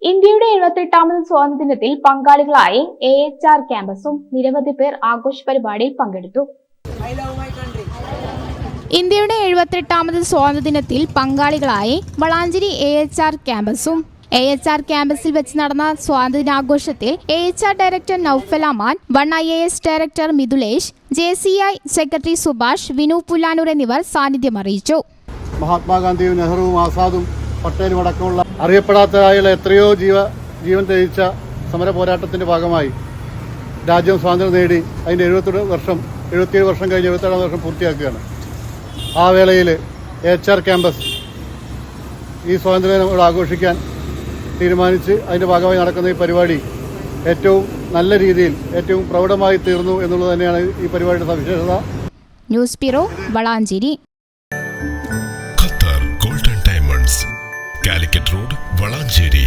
ഇന്ത്യയുടെ 78ാമത് സ്വാതന്ത്ര്യദിനത്തിൽ പങ്കാളികളായി AHR ക്യാമ്പസും നിരവധി പേർ ആഘോഷ പരിപാടിയിൽ പങ്കെടുത്തു. ഇന്ത്യയുടെ 78ാമത് സ്വാതന്ത്ര്യദിനത്തിൽ പങ്കാളികളായി വളാഞ്ചേരി AHR ക്യാമ്പസും AHR ക്യാമ്പസിൽ വെച്ച് നടന്ന സ്വാതന്ത്ര്യാഘോഷത്തിൽ AHR director Naufal Aman, 1 IAS director Mithulesh, JCI secretary Subhash, Vinu Pullanur എന്നിവർ സാന്നിധ്യം അറിയിച്ചു. മഹാത്മാഗാന്ധിയും നെഹ്റുവും ആസാദും പട്ടേലും അടക്കമുള്ള അറിയപ്പെടാത്തതായുള്ള എത്രയോ ജീവൻ ത്യജിച്ച സമര പോരാട്ടത്തിന്റെ ഭാഗമായി രാജ്യം സ്വാതന്ത്ര്യം നേടി അതിൻ്റെ 77 വർഷം കഴിഞ്ഞ് 77 വർഷം പൂർത്തിയാക്കുകയാണ്. ആ വേളയിൽ AHR ക്യാമ്പസ് ഈ സ്വാതന്ത്ര്യം ആഘോഷിക്കാൻ തീരുമാനിച്ച് അതിൻ്റെ ഭാഗമായി നടക്കുന്ന ഈ പരിപാടി ഏറ്റവും നല്ല രീതിയിൽ ഏറ്റവും പ്രൗഢമായി തീർന്നു എന്നുള്ളത് തന്നെയാണ് ഈ പരിപാടിയുടെ സവിശേഷത. News bureau, Valanchery. Qatar golden diamonds, Calicut road, Valanchery.